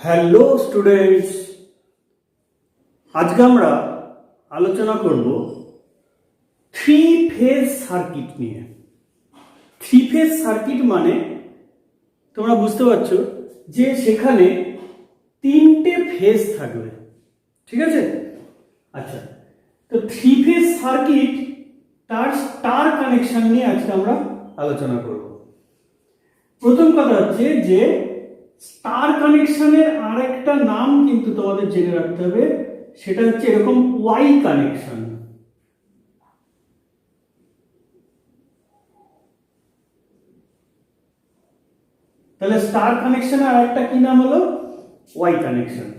Hello students, আজকে আমরা আলোচনা করব থ্রি ফেজ সার্কিট নিয়ে। থ্রি ফেজ সার্কিট মানে তোমরা বুঝতে পারছো যে সেখানে তিনটে ফেজ থাকবে, ঠিক আছে? আচ্ছা, তো থ্রি ফেজ সার্কিট তার স্টার কানেকশন নিয়ে আজকে আমরা আলোচনা করব। প্রথম কথা হচ্ছে যে স্টার কানেকশনের আরেকটা নাম কিন্তু তোমাদের জেনে রাখতে হবে, সেটা হচ্ছে এরকম ওয়াই কানেকশন। তাহলে স্টার কানেকশনের আরেকটা কি নাম হলো? Y connection.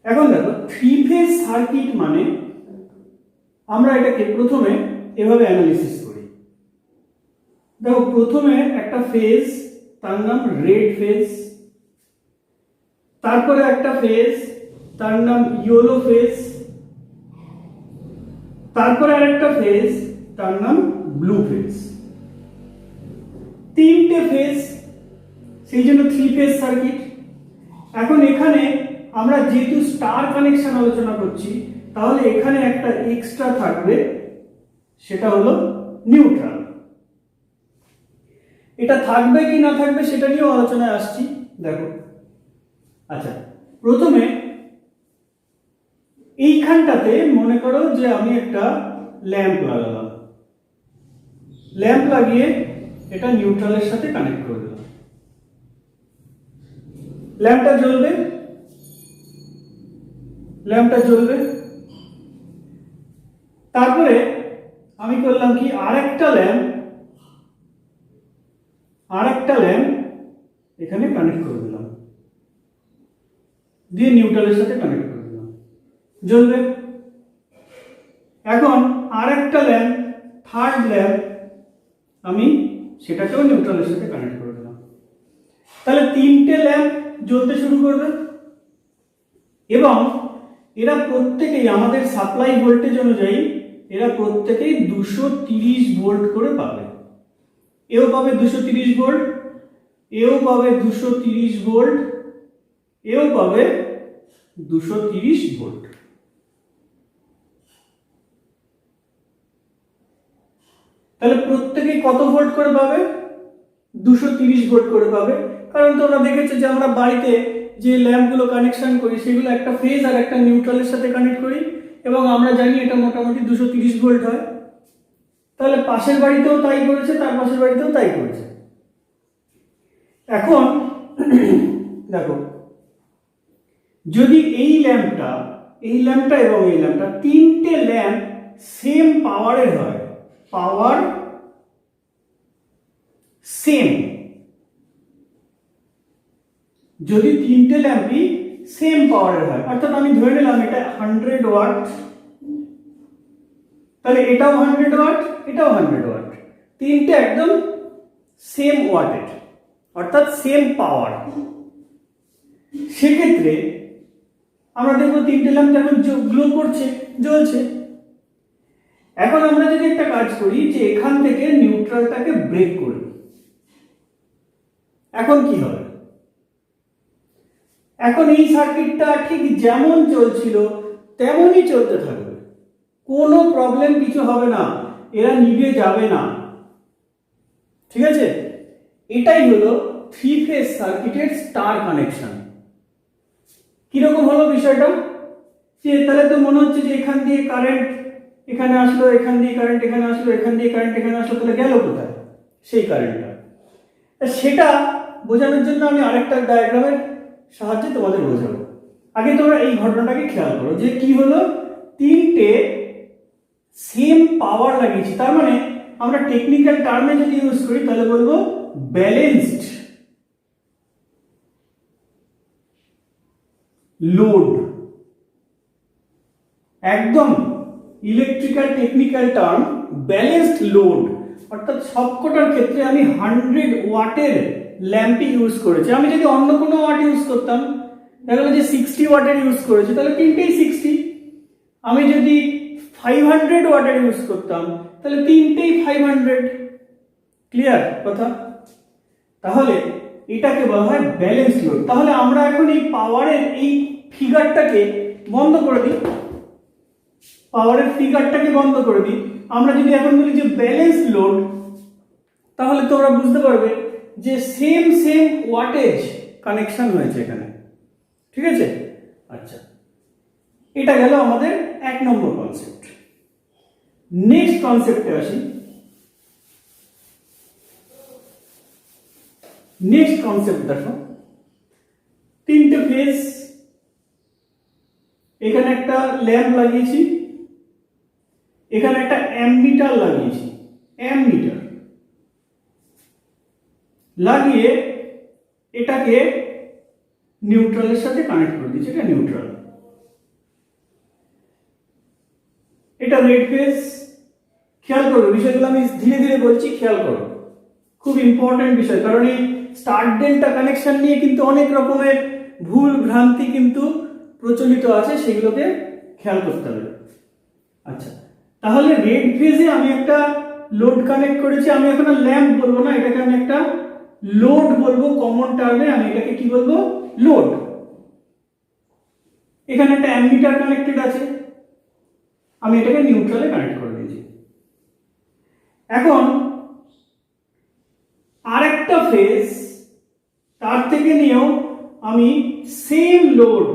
এখন দেখো থ্রি ফেজ সার্কিট মানে আমরা এটাকে প্রথমে এভাবে অ্যানালিসিস করি। দেখো প্রথমে একটা ফেজ, তার নাম রেড ফেজ, তারপরে একটা ফেজ তার নাম ইয়েলো ফেজ, তারপরে আরেকটা ফেজ তার নাম ব্লু ফেজ। তিনটে ফেজ, সেই জন্য থ্রি ফেজ সার্কিট। এখন এখানে আমরা যেহেতু স্টার কানেকশন আলোচনা করছি, তাহলে এখানে একটা এক্সট্রা থাকবে, সেটা হলো নিউট্রাল। এটা থাকবে কি না থাকবে সেটা নিয়েও আলোচনায় আসছি। দেখো, আচ্ছা, প্রথমে এইখানটাতে মনে করো যে আমি একটা ল্যাম্প লাগালাম, ল্যাম্প লাগিয়ে এটা নিউট্রালের সাথে কানেক্ট করে দিলাম। ল্যাম্পটা জ্বলবে, ল্যাম্পটা জ্বলবে। তারপরে আমি করলাম কি, আরেকটা ল্যাম্প এখানে কানেক্ট করে দিলাম, দিয়ে নিউট্রালের সাথে কানেক্ট করে দিলাম, জ্বলবে। এখন আরেকটা ল্যাম্প, থার্ড ল্যাম্প, আমি সেটাকেও নিউট্রালের সাথে কানেক্ট করে দিলাম। তাহলে তিনটে ল্যাম্প জ্বলতে শুরু করবে এবং এরা প্রত্যেকেই আমাদের সাপ্লাই ভোল্টেজ অনুযায়ী এরা প্রত্যেকেই 230 ভোল্ট করে পাবে। এও পাবে 230 ভোল্ট, এও পাবে 230 ভোল্ট, এও পাবে 230 ভোল্ট। তাহলে প্রত্যেকেই কত ভোল্ট করে পাবে? 230 ভোল্ট করে পাবে। কারণ তোমরা দেখেছো যে আমরা বাড়িতে যে ল্যাম্পগুলো কানেকশন করি সেগুলো একটা ফেজ আর একটা নিউট্রালের সাথে কানেক্ট করি এবং আমরা জানি এটা মোটামুটি 230 ভোল্ট হয়। তাহলে পাশের বাড়িতেও তাই করেছে, তার পাশের বাড়িতেও তাই করেছে। এখন দেখো, যদি এই ল্যাম্পটা এবং এই ল্যাম্পটা, তিনটে ল্যাম্প সেম পাওয়ারের হয়, পাওয়ার সেম, যদি তিনটে ল্যাম্পই সেম পাওয়ারের হয়, অর্থাৎ আমি ধরে নিলাম এটা 100 ওয়াট, তাহলে এটাও 100 ওয়াট, এটাও 100 ওয়াট, তিনটে একদম সেম ওয়াটের, অর্থাৎ সেম পাওয়ার। সেক্ষেত্রে আমরা দেখবো তিনটে ল্যাম্প যখন গ্লো করছে, জ্বলছে। এখন আমরা যদি একটা কাজ করি যে এখান থেকে নিউট্রালটাকে ব্রেক করি, এখন কি হবে? এখন এই সার্কিটটা ঠিক যেমন চলছিল তেমনই চলতে থাকবে, কোনো প্রবলেম কিছু হবে না, এরা নিভে যাবে না, ঠিক আছে? এটাই হলো থ্রি ফেজ সার্কিটের স্টার কানেকশন। কিরকম হলো বিষয়টা? যে তাহলে তো মনে হচ্ছে যে এখান দিয়ে কারেন্ট এখানে আসলো, এখান দিয়ে কারেন্ট এখানে আসলো, এখান দিয়ে কারেন্ট এখানে আসলো, তাহলে গেল কোথায় সেই কারেন্টটা? সেটা বোঝানোর জন্য আমি আরেকটা ডায়াগ্রামের সাহায্যে তোমাদের বোঝাবো। আগে তোমরা এই ঘটনাটাকে খেয়াল করো যে কি হলো, তিনটে সেম পাওয়ার লাগিয়েছি, তার মানে আমরা টেকনিক্যাল টার্মে যদি ইউজ করি তাহলে বলবো ব্যালেন্সড লোড। একদম electrical technical term balanced load, অর্থাৎ সবকটার ক্ষেত্রে আমি 100 ওয়াটের ল্যাম্পই ইউজ করেছি। আমি যদি অন্য কোনো ওয়াট ইউজ করতাম, দেখা গেল যে 60 ওয়াটের ইউজ করেছি, তাহলে তিনটেই 60। আমি যদি 500 ওয়াটের ইউজ করতাম তাহলে তিনটেই 500। ক্লিয়ার কথা? তাহলে এটাকে বলা হয় ব্যালেন্স লোড। তাহলে আমরা এখন এই পাওয়ারের এই ফিগারটাকে বন্ধ করে দিই, পাওয়ারের ফিগারটাকে বন্ধ করে দিই। আমরা যদি এখন বলি যে ব্যালেন্স লোড, তাহলে তোমরা বুঝতে পারবে যে সেম ওয়াটেজ কানেকশন হয়েছে এখানে, ঠিক আছে? আচ্ছা, এটা গেল আমাদের 1 নম্বর কনসেপ্ট। নেক্সট কনসেপ্টে আসি। নেক্সট কনসেপ্ট দেখো, 3টে ফেজ, এখানে একটা ল্যাম্প লাগিয়েছি, এখানে একটা অ্যামমিটার লাগিয়েছি, অ্যামমিটার লাগিয়ে এটাকে নিউট্রালের সাথে কানেক্ট করে দিয়েছি। এটা নিউট্রাল, এটা রেড ফেজ। খেয়াল করো বিষয়গুলো, আমি ধীরে ধীরে বলছি, খেয়াল করো, খুব ইম্পর্টেন্ট বিষয়। কারণ এই স্টার ডেল্টা কানেকশন নিয়ে কিন্তু অনেক রকমের ভুল ভ্রান্তি কিন্তু প্রচলিত আছে, সেগুলোকে খেয়াল করতে হবে। আচ্ছা, তাহলে রেড ফেজে আমি একটা লোড কানেক্ট করেছি। আমি এখন ল্যাম্প বলবো না, এটাকে আমি একটা লোড বলবো, কমন টার্মে আমি এটাকে কি বলবো? লোড। এখানে একটা অ্যামমিটার কানেক্টেড আছে, আমি এটাকে নিউট্রালে কানেক্ট করে দিয়েছি। এখন আরেকটা ফেজ, তার থেকে নিয়েও আমি সেম লোড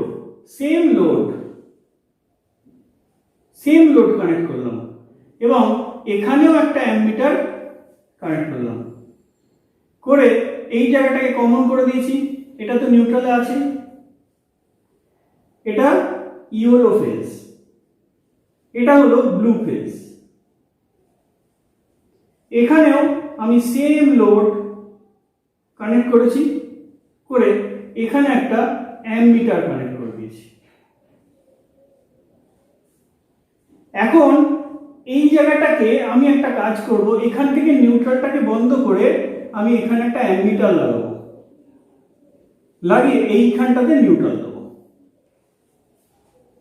কানেক্ট করলাম এবং এখানেও একটা অ্যামমিটার কানেক্ট করলাম, করে এই জায়গাটাকে কমন করে দিয়েছি। এটা তো নিউট্রালে আছে, এটা ইয়েলো ফেজ, এটা হলো ব্লু ফেজ। এখানেও আমি সেম লোড কানেক্ট করেছি, করে এখানে একটা অ্যামমিটার কানেক্ট করে দিয়েছি। এখন এই জায়গাটাকে আমি একটা কাজ করব, এখান থেকে নিউট্রালটাকে বন্ধ করে আমি এখানে একটা অ্যামমিটার লাগাবো, লাগিয়ে এইখানটাতে নিউট্রাল দেবো।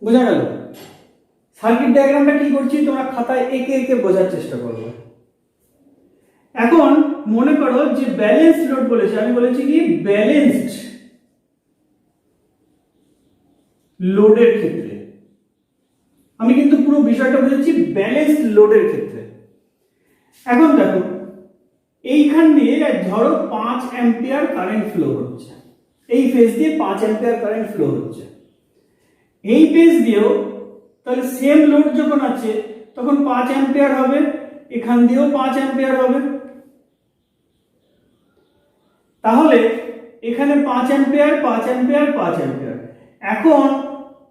বোঝা গেল? সার্কিট ডায়াগ্রামটা কি করছি তোমরা খাতায় একে একে বোঝার চেষ্টা করবে। এখন মনে করো যে ব্যালেন্স লোড বলেছে, আমি বলেছি কি ব্যালেন্সড লোডের ক্ষেত্রে, আমি কিন্তু পুরো বিষয়টা বুঝেছি ব্যালেন্সড লোডের ক্ষেত্রে। এখন দেখো এইখান দিয়ে ধরো 5 অ্যাম্পিয়ার কারেন্ট ফ্লো হচ্ছে, এই ফেজ দিয়ে 5 অ্যাম্পিয়ার কারেন্ট ফ্লো হচ্ছে, এই ফেজ দিয়েও তাহলে সেম লোড যখন আছে তখন 5 অ্যাম্পিয়ার হবে, এখান দিয়েও 5 অ্যাম্পিয়ার হবে। তাহলে এখানে 5 অ্যাম্পিয়ার 5 অ্যাম্পিয়ার 5 অ্যাম্পিয়ার। এখন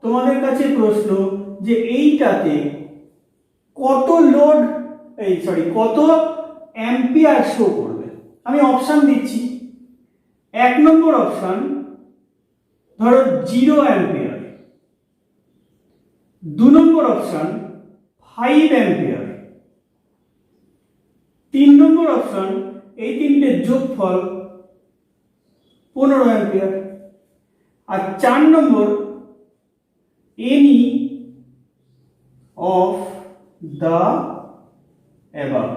তোমাদের কাছে প্রশ্ন যে এইটাতে কত লোড কত অ্যাম্পিয়ার শো করবে। আমি অপশন দিচ্ছি। 1 নম্বর অপশন ধরো 0 ampere, 2 number option 5 ampere, 3 number option এই তিনটে যোগফল 15 অ্যাম্পিয়ার, আর 4 number any of the above.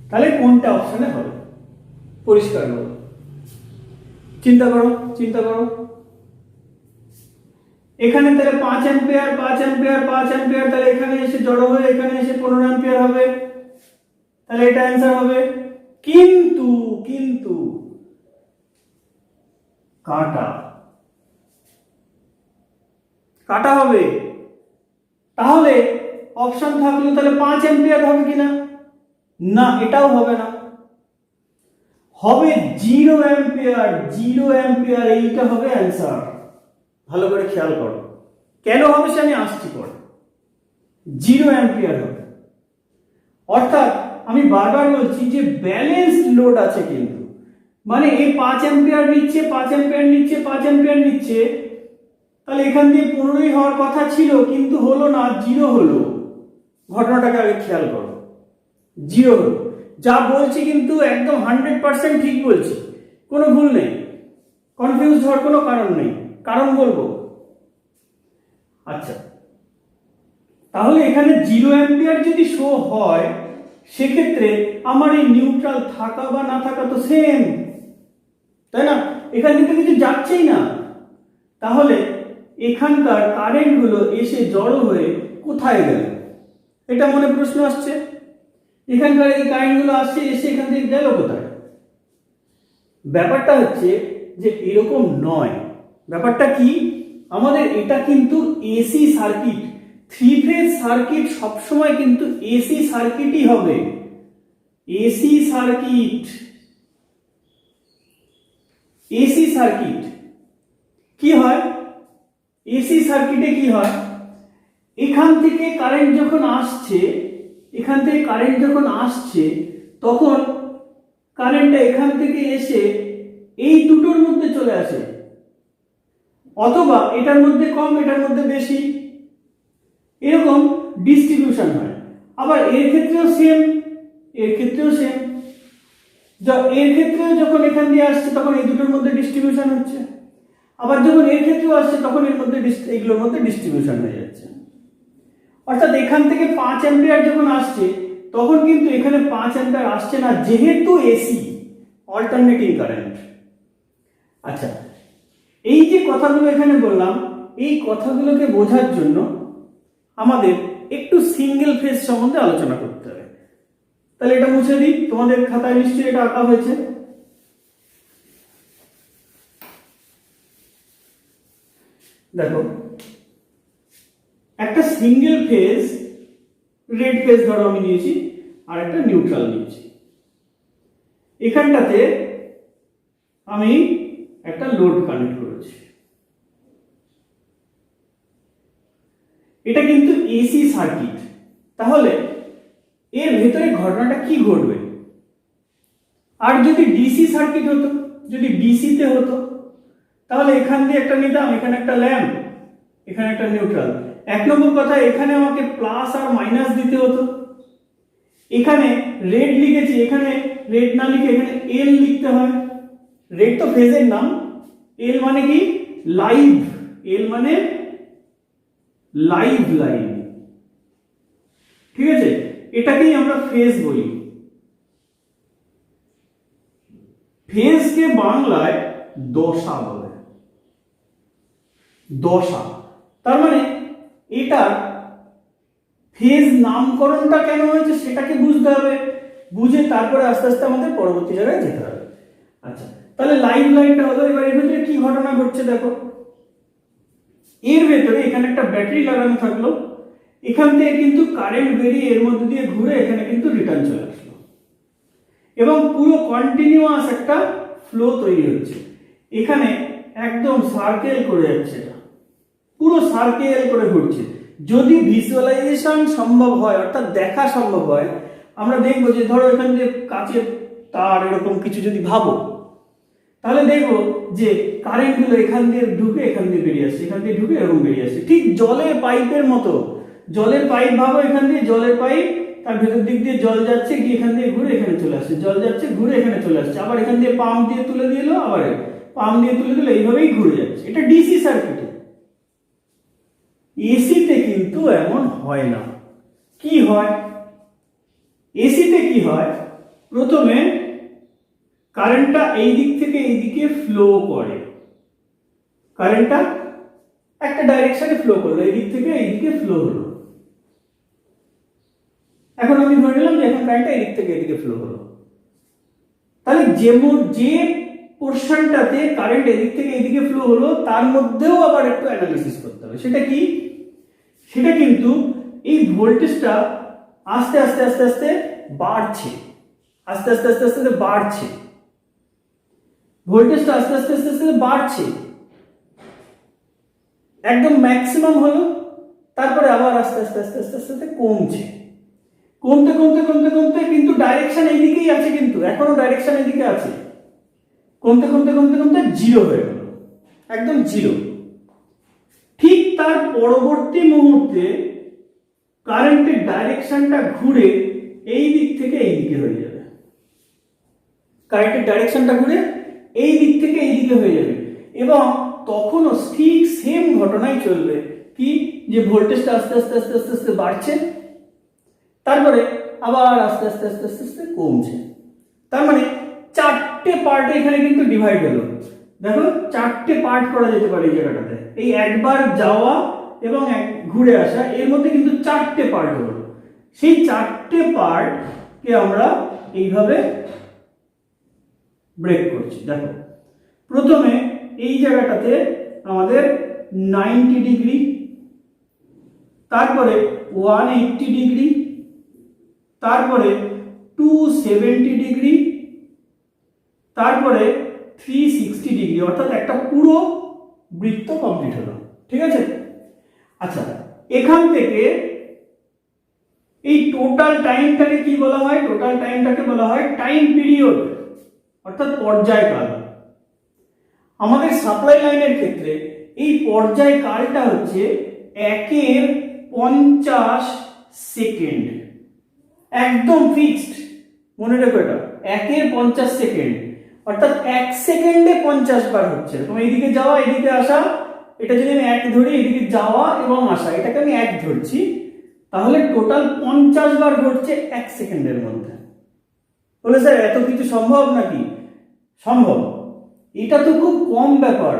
তাহলে কোনটা অপশনে হবে পরিষ্কার বলো, চিন্তা করো। এখানে তাহলে 5 অ্যাম্পিয়ার 5 অ্যাম্পিয়ার 5 অ্যাম্পিয়ার, তাহলে এখানে এসে জড়ো হয়ে এখানে এসে 15 অ্যাম্পিয়ার হবে, তাহলে এটা অ্যান্সার হবে। কিন্তু কাটা হবে। তাহলে অপশন থাকলো তাহলে 5 অ্যাম্পিয়ার হবে কিনা? না, এটাও হবে না, হবে 0 অ্যাম্পিয়ার। এইটা হবে অ্যান্সার। ভালো করে খেয়াল করো, কেন হবে সে আমি আসছি পরে। 0 অ্যাম্পিয়ার হবে, অর্থাৎ আমি বারবার বলছি যে ব্যালেন্সড লোড আছে, কিন্তু মানে এই 5 অ্যাম্পিয়ার নিচ্ছে 5 অ্যাম্পিয়ার নিচ্ছে 5 অ্যাম্পিয়ার নিচ্ছে, তাহলে এখান দিয়ে 15ই হওয়ার কথা ছিল কিন্তু হলো না, 0 হলো। ঘটনাটাকে আগে খেয়াল করো, 0 হলো। যা বলছি কিন্তু একদম 100% ঠিক বলছি, কোনো ভুল নেই, কনফিউজ হওয়ার কোনো কারণ নেই, কারণ বলবো। আচ্ছা, তাহলে এখানে 0 অ্যাম্পিয়ার যদি শো হয়, সেক্ষেত্রে আমার এই নিউট্রাল থাকা বা না থাকা তো সেম, তাই না? এখান থেকে কিছু যাচ্ছেই না, তাহলে এখানকার কারেন্টগুলো এসে জড়ো হয়ে কোথায় গেল, এটা মনে প্রশ্ন আসছে। এখানকার এই কারেন্টগুলো আসছে, এসে এখান থেকে গেল কোথায়? ব্যাপারটা হচ্ছে যে এরকম নয়। ব্যাপারটা কি, আমাদের এটা কিন্তু AC circuit, three phase circuit সবসময় কিন্তু এসি সার্কিটই হবে। এসি সার্কিট, এসি সার্কিট কি হয়? এসি সার্কিটে কি হয়, এখান থেকে কারেন্ট যখন আসছে, এখান থেকে কারেন্ট যখন আসছে, তখন কারেন্টটা এখান থেকে এসে এই দুটোর মধ্যে চলে আসে, অথবা এটার মধ্যে কম এটার মধ্যে বেশি, এরকম ডিস্ট্রিবিউশন হয়। আবার এর ক্ষেত্রেও সেম, এর ক্ষেত্রেও সেম। এর ক্ষেত্রেও যখন এখান দিয়ে আসছে তখন এই দুটোর মধ্যে ডিস্ট্রিবিউশন হচ্ছে, আবার যখন এর ক্ষেত্রেও আসছে তখন এর মধ্যে এগুলোর মধ্যে ডিস্ট্রিবিউশন হয়ে যাচ্ছে। অর্থাৎ এখান থেকে 5 অ্যাম্পিয়ার যখন আসছে তখন কিন্তু এখানে 5 অ্যাম্পিয়ার আসছে না, যেহেতু এসি, অল্টারনেটিং কারেন্ট। আচ্ছা, এই যে কথাগুলো এখানে বললাম, এই কথাগুলোকে বোঝার জন্য আমাদের একটু সিঙ্গেল ফেজ সম্বন্ধে আলোচনা করতে হবে। তাহলে এটা মুছে দিই, তোমাদের খাতায় নিশ্চয়ই এটা আঁকা হয়েছে। দেখো, একটা সিঙ্গেল ফেজ রেড ফেজ ধরো আমি নিয়েছি, আর একটা নিউট্রাল নিয়েছি। এখানটাতে আমি একটা লোড কানেক্ট করেছি। এটা কিন্তু এসি সার্কিট, তাহলে এর ভেতরে ঘটনাটা কি ঘটবে? আর যদি ডিসি সার্কিট হতো, যদি ডিসিতে হতো, তাহলে এখান দিয়ে একটা নিতাম, এখানে একটা ল্যাম্প, এখানে একটা নিউট্রাল। এক নম্বর কথা, এখানে আমাকে প্লাস আর মাইনাস দিতে হতো। এখানে রেড লিখেছি, এখানে রেড না লিখে এখানে এল লিখতে হয়। রেড তো ফেজের নাম, এল মানে কি? লাইভ। এল মানে লাইভ লাইন, ঠিক আছে? এটাকেই আমরা ফেজ বলি। ফেজকে বাংলায় দশা বলে, দশা। তার মানে এটা ফেজ নামকরণটা কেন হয়েছে সেটাকে বুঝতে হবে, বুঝে তারপরে আস্তে আস্তে আমাদের পরবর্তী জায়গায় যেতে হবে। আচ্ছা, তাহলে লাইভ লাইনটা হলো। এবার এর ভিতরে কি ঘটনা ঘটছে দেখো, এর ভেতরে এখানে একটা ব্যাটারি লাগানো থাকলো, এখান থেকে কিন্তু কারেন্ট বেরিয়ে এর মধ্যে দিয়ে ঘুরে এখানে কিন্তু রিটার্ন চলে আসলো, এবং পুরো কন্টিনিউয়াস একটা ফ্লো তৈরি হচ্ছে। এখানে একদম সার্কেল করে যাচ্ছে, এটা পুরো সার্কেল করে ঘুরছে। যদি ভিজুয়ালাইজেশন সম্ভব হয়, অর্থাৎ দেখা সম্ভব হয়, আমরা দেখবো যে ধরো এখানে যে কাচের তার এরকম কিছু যদি ভাবো, তাহলে দেখবো যে কারেন্টগুলো এখান দিয়ে ঢুকে এখান দিয়ে বেরিয়ে আসছে, এখান দিয়ে ঢুকে এরকম বেরিয়ে আসছে, ঠিক জলের পাইপের মতো। জলের পাইপ ভাবো, এখান দিয়ে জলের পাইপ, তার ভেতর দিক দিয়ে জল যাচ্ছে, গিয়ে এখান দিয়ে ঘুরে এখানে চলে আসছে, জল যাচ্ছে ঘুরে এখানে চলে আসছে, আবার এখান দিয়ে পাম্প দিয়ে তুলে দিল, আবার পাম্প দিয়ে তুলে দিল, এইভাবেই ঘুরে যাচ্ছে। এটা ডিসি সার্কিটে। এসিতে কিন্তু এমন হয় না। কি হয়? এসিতে কি হয়, প্রথমে কারেন্টটা এই দিক থেকে এই দিকে ফ্লো করে, কারেন্টটা একটা ডাইরেকশনে ফ্লো করলো, এই দিক থেকে এই দিকে ফ্লো হলো। এখন আমি ধরে নিলাম যে এখন কারেন্টটা এই দিক থেকে এই দিকে ফ্লো হলো। তাহলে যে পোর্শনটাতে কারেন্ট এদিক থেকে এদিকে ফ্লো হলো তার মধ্যেও আবার একটু অ্যানালিসিস করতে হবে। সেটা কি? সেটা কিন্তু এই ভোল্টেজটা আস্তে আস্তে আস্তে আস্তে বাড়ছে, আস্তে আস্তে আস্তে আস্তে বাড়ছে, ভোল্টেজটা আস্তে আস্তে আস্তে আস্তে বাড়ছে, একদম ম্যাক্সিমাম হলো, তারপরে আবার আস্তে আস্তে আস্তে আস্তে আস্তে কমছে, কমতে কমতে কমতে কমতে কিন্তু ডাইরেকশন এইদিকেই আছে, কিন্তু এখনো ডাইরেকশন এইদিকে আছে, কমতে কমতে কমতে কমতে জিরো হয়ে গেল, একদম জিরো। ঠিক তার পরবর্তী মুহূর্তে কারেন্টের ডাইরেকশনটা ঘুরে এই দিক থেকে এই দিকে হয়ে যাবে, কারেন্টের ডাইরেকশনটা ঘুরে এই দিক থেকে এই দিকে হয়ে যাবে, এবং তখনও ঠিক সেম ঘটনাই চলবে। কি? যে ভোল্টেজটা আস্তে আস্তে আস্তে আস্তে আস্তে বাড়ছে, তারপরে আবার আস্তে আস্তে আস্তে আস্তে আস্তে কমছে। তার মানে চারটে পার্টে এখানে কিন্তু ডিভাইড হলো। দেখো চারটে পার্ট করা যেতে পারে এই জায়গাটাতে, এই একবার যাওয়া এবং ঘুরে আসা, এর মধ্যে কিন্তু চারটে পার্ট হলো। সেই চারটে পার্টকে আমরা এইভাবে ব্রেক করছি। দেখো প্রথমে এই জায়গাটাতে আমাদের 90 ডিগ্রি, তারপরে 180 ডিগ্রি, তারপরে 270 ডিগ্রি, তারপরে 360 ডিগ্রি, অর্থাৎ একটা পুরো বৃত্ত কমপ্লিট হলো। ঠিক আছে? আচ্ছা, এখান থেকে এই টোটাল টাইমটাকে কি বলা হয়? টোটাল টাইমটাকে বলা হয় টাইম পিরিয়ড, অর্থাৎ পর্যায়কাল। আমাদের সাপ্লাই লাইনের ক্ষেত্রে এই পর্যায়কালটা হচ্ছে 1/50 সেকেন্ড, একদম ফিক্সড। মনে রেখো এটা, 1/50 সেকেন্ড, অর্থাৎ 1 সেকেন্ডে 50 বার হচ্ছে। তুমি এইদিকে যাওয়া এদিকে আসা, এটা যদি আমি 1 ধরি, এদিকে যাওয়া এবং আসা এটাকে আমি 1 ধরছি, তাহলে টোটাল 50 বার ঘটছে 1 সেকেন্ডের মধ্যে। বলে স্যার এত কিছু সম্ভব নাকি? সম্ভব। এটা তো খুব কম ব্যাপার।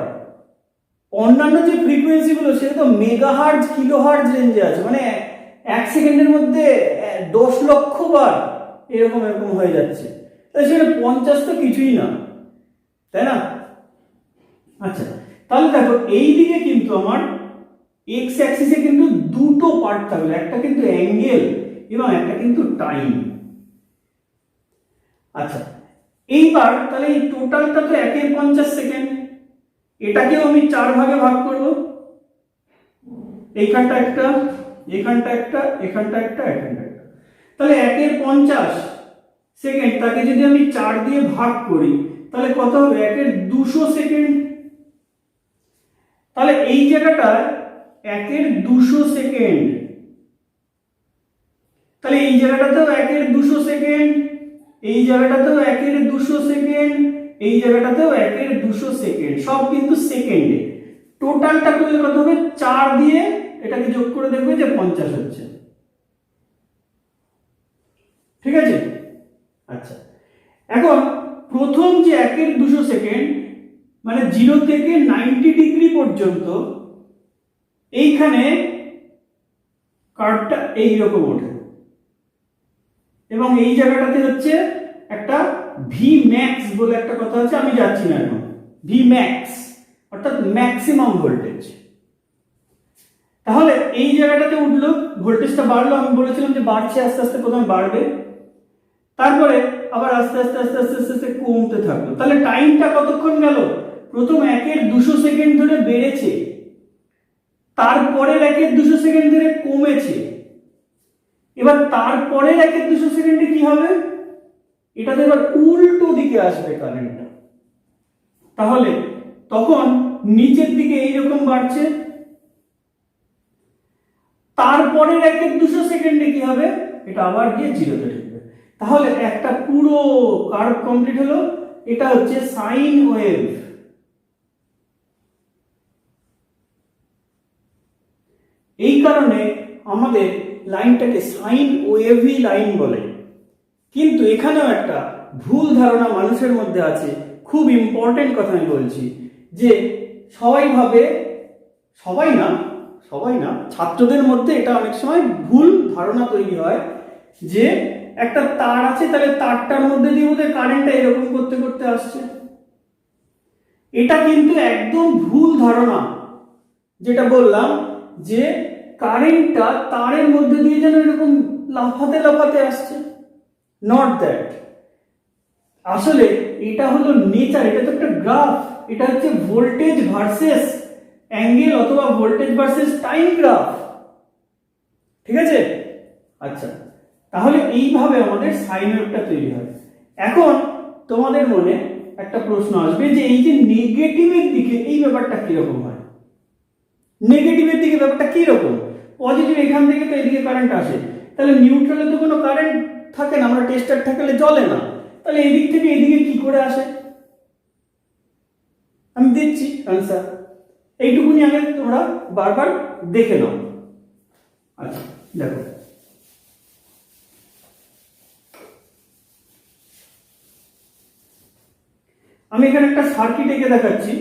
অন্যান্য যে ফ্রিকোয়েন্সি গুলো সেটা তো মেগাহার্জ কিলোহার্জ রেঞ্জে আছে, মানে 1 সেকেন্ডের মধ্যে 10 লক্ষ বার এরকম এরকম হয়ে যাচ্ছে। তাই সেটা 50 তো কিছুই না, তাই না? আচ্ছা, তাহলে দেখো এই দিকে কিন্তু আমার এক্স অ্যাক্সিসে কিন্তু দুটো পার্ট থাকবে, একটা কিন্তু অ্যাঙ্গেল এবং একটা কিন্তু টাইম। আচ্ছা, এইবার তাহলে এই টোটালটা তো 1/50 সেকেন্ড, এটাকেও আমি 4 ভাগে ভাগ করব। এইখানটা একটা, এখানটা একটা, এখানটা একটা, এখানটা একটা। তাহলে 1/50 সেকেন্ড তাকে যদি আমি 4 দিয়ে ভাগ করি তাহলে কত হবে? 1/200 সেকেন্ড। তাহলে এই জায়গাটা 1/200 সেকেন্ড, তাহলে এই জায়গাটাতেও 1/200 সেকেন্ড, এই জায়গাটাতেও 1/200 সেকেন্ড, এই জায়গাটাতেও 1/200 সেকেন্ড, সব কিন্তু সেকেন্ডে। টোটালটা করলে কত হবে? 4 দিয়ে এটাকে যোগ করে দেখবে যে 50 হচ্ছে। ঠিক আছে? আচ্ছা, এখন প্রথম যে 1/200 সেকেন্ড, মানে 0 থেকে 90 ডিগ্রি পর্যন্ত এইখানে কার্ভটা এইরকম ওঠে এবং এই জায়গাটাতে হচ্ছে একটা ভি ম্যাক্স বলে একটা কথা আছে, আমি যাচ্ছি না এখন। ভি ম্যাক্স অর্থাৎ ম্যাক্সিমাম ভোল্টেজ। তাহলে এই জায়গাটাতে উঠলো, ভোল্টেজটা বাড়লো, আমি বলেছিলাম যে বাড়ছে আস্তে আস্তে, প্রথমে বাড়বে, তারপরে আবার আস্তে আস্তে আস্তে আস্তে আস্তে আস্তে কমতে থাকলো। তাহলে টাইমটা কতক্ষণ গেল? প্রথম 1/200 সেকেন্ড ধরে বেড়েছে, তারপরের 1/200 সেকেন্ড ধরে কমেছে, এবার তারপরের 1/200 সেকেন্ডে কি হবে? এটাতে এবার উল্টো দিকে আসবে কারেন্টটা। তাহলে তখন নিচের দিকে এইরকম বাড়ছে, তারপরের 1/200 সেকেন্ডে কি হবে? এটা আবার গিয়ে জিরোতে ঢুকবে। তাহলে একটা পুরো কার্ভ কমপ্লিট হলো। এটা হচ্ছে সাইন ওয়েভ। এই কারণে আমাদের লাইনটাকে সাইন ওয়েভি লাইন বলে। কিন্তু এখানেও একটা ভুল ধারণা মানুষের মধ্যে আছে, খুব ইম্পর্টেন্ট কথা আমি বলছি, যে সবাই ভাবে, সবাই না, ছাত্রদের মধ্যে এটা অনেক সময় ভুল ধারণা তৈরি হয় যে একটা তার আছে, তাহলে তারটার মধ্যে দিয়ে বোধহয় কারেন্টটা এরকম করতে করতে আসছে। এটা কিন্তু একদম ভুল ধারণা। যেটা বললাম যে কারেন্টটা তারের মধ্যে দিয়ে যেন এরকম লাফাতে লাফাতে আসছে, নট দ্যাট। আসলে এটা হলো নেচার, এটা তো একটা গ্রাফ, এটা হচ্ছে ভোল্টেজ ভার্সেস অ্যাঙ্গেল অথবা ভোল্টেজ ভার্সেস টাইম গ্রাফ। ঠিক আছে? আচ্ছা, তাহলে এইভাবে আমাদের সাইন ওয়েভটা তৈরি হয়। এখন তোমাদের মনে একটা প্রশ্ন আসবে যে এই যে নেগেটিভের দিকে এই ব্যাপারটা কিরকম হয়? নেগেটিভের দিকে ব্যাপারটা কিরকম? পজিটিভ এখান থেকে তো এদিকে কারেন্ট আসে, তাহলে নিউট্রালে তো কোনো কারেন্ট থাকে না, আমরা টেস্টার থাকলে জ্বলে না, তাহলে এদিক থেকে এদিকে কি করে আসে? আমি দিচ্ছি আনসার, এইটুকুনি আগে তোমরা বারবার দেখে নাও। আচ্ছা দেখো, আমি এখানে একটা সার্কিট এঁকে দেখাচ্ছি,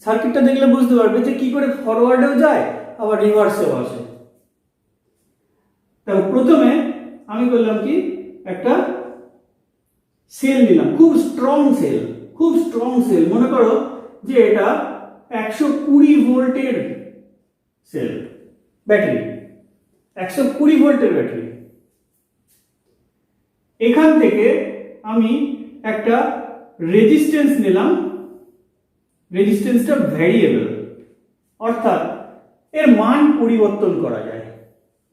সার্কিটটা দেখলে বুঝতে পারবে যে কি করে ফরওয়ার্ডেও যায় আবার রিভার্সেও আসে। তারপর প্রথমে আমি করলাম কি, একটা সেল নিলাম, খুব স্ট্রং সেল, খুব স্ট্রং সেল। মনে করো যে এটা 120 ভোল্টের সেল, ব্যাটারি 120 ভোল্টের ব্যাটারি। এখান থেকে আমি একটা রেজিস্ট্যান্স নিলাম, রেজিস্ট্যান্সটা ভ্যারিয়েবল, অর্থাৎ এর মান পরিবর্তন করা যায়,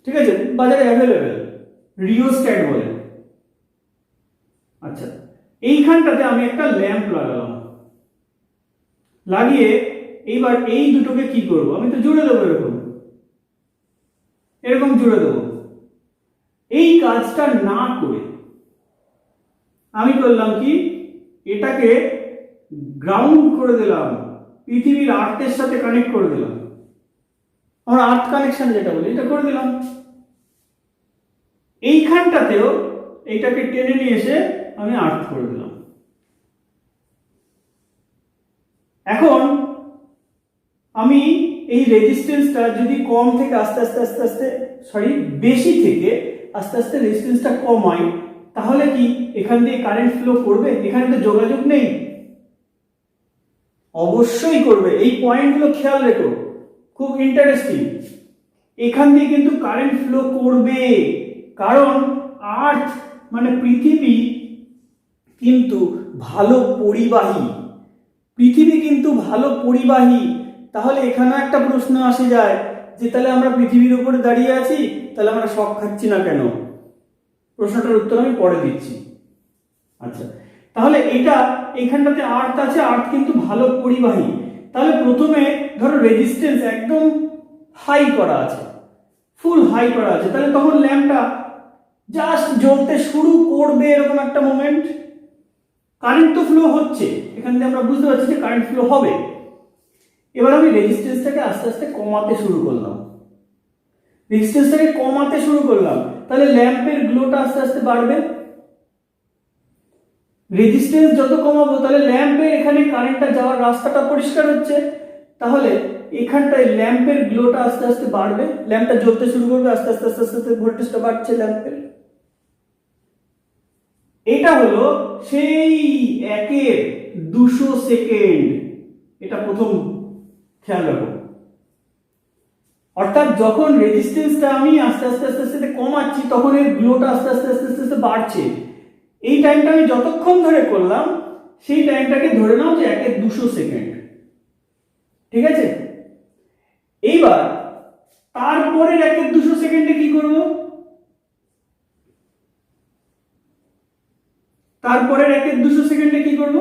ঠিক আছে, বাজারে অ্যাভেলেবেল, রিওস্ট্যাট বলে। আচ্ছা, এইখানটাতে আমি একটা ল্যাম্প লাগালাম, লাগিয়ে এইবার এই দুটোকে কি করব, আমি তো জুড়ে দেবো, এরকম এরকম জুড়ে দেবো। এই কাজটা না করে আমি করলাম কি, এটাকে গ্রাউন্ড করে দিলাম, পৃথিবীর আর্থের সাথে কানেক্ট করে দিলাম, আমরা আর্থ কানেকশন যেটা বলি এটা করে দিলাম। এইখানটাতেও এইটাকে টেনে নিয়ে এসে আমি আর্থ করে দিলাম। এখন আমি এই রেজিস্ট্যান্সটা যদি কম থেকে আস্তে আস্তে আস্তে আস্তে বেশি থেকে আস্তে আস্তে রেজিস্ট্যান্সটা কমাই, তাহলে কি এখান দিয়ে কারেন্ট ফ্লো করবে? এখানে তো যোগাযোগ নেই। অবশ্যই করবে, এই পয়েন্টগুলো খেয়াল রেখো, খুব ইন্টারেস্টিং। এখান দিয়ে কিন্তু কারেন্ট ফ্লো করবে, কারণ আর্থ মানে পৃথিবী কিন্তু ভালো পরিবাহী, পৃথিবী কিন্তু ভালো পরিবাহী। তাহলে এখানে একটা প্রশ্ন আসে যায় যে তাহলে আমরা পৃথিবীর উপরে দাঁড়িয়ে আছি, তাহলে আমরা শক খাচ্ছি না কেন? প্রশ্নটার উত্তর আমি পরে দিচ্ছি। আচ্ছা, তাহলে এটা এইখানটাতে আর্থ আছে, আর্থ কিন্তু ভালো পরিবাহী। তাহলে প্রথমে ধরো রেজিস্ট্যান্স একদম হাই করা আছে, ফুল হাই করা আছে, তাহলে তখন ল্যাম্পটা জাস্ট জ্বলতে শুরু করবে, এরকম একটা মোমেন্ট। কারেন্ট তো ফ্লো হচ্ছে, এখান থেকে আমরা বুঝতে পারছি যে কারেন্ট ফ্লো হবে। এবার আমি রেজিস্ট্যান্সটাকে আস্তে আস্তে কমাতে শুরু করলাম, রেজিস্ট্যান্সটাকে কমাতে শুরু করলাম, তাহলে ল্যাম্পের গ্লোটা আস্তে আস্তে বাড়বে। রেজিস্ট্যান্স যত কমাবো তাহলে ল্যাম্পের এখানে কারেন্টটা যাওয়ার রাস্তাটা পরিষ্কার হচ্ছে, তাহলে এখানটায় ল্যাম্পের গ্লোটা আস্তে আস্তে বাড়বে, ল্যাম্পটা জ্বলতে শুরু করবে, আস্তে আস্তে আস্তে আস্তে ভোল্টেজটা বাড়ছে ল্যাম্পের। এটা হলো সেই 1/200 সেকেন্ড, এটা প্রথম খেয়াল রাখো। অর্থাৎ যখন রেজিস্ট্যান্সটা আমি আস্তে আস্তে আস্তে আস্তে কমাচ্ছি, তখন এর গ্লোটা আস্তে আস্তে আস্তে আস্তে আস্তে বাড়ছে। এই টাইমটা আমি যতক্ষণ ধরে করলাম সেই টাইমটাকে ধরে নাও যে 1/200 সেকেন্ড, ঠিক আছে। এইবার তারপরের 1/200 সেকেন্ডে কি করব? তারপরের 1/200 সেকেন্ডে কি করব?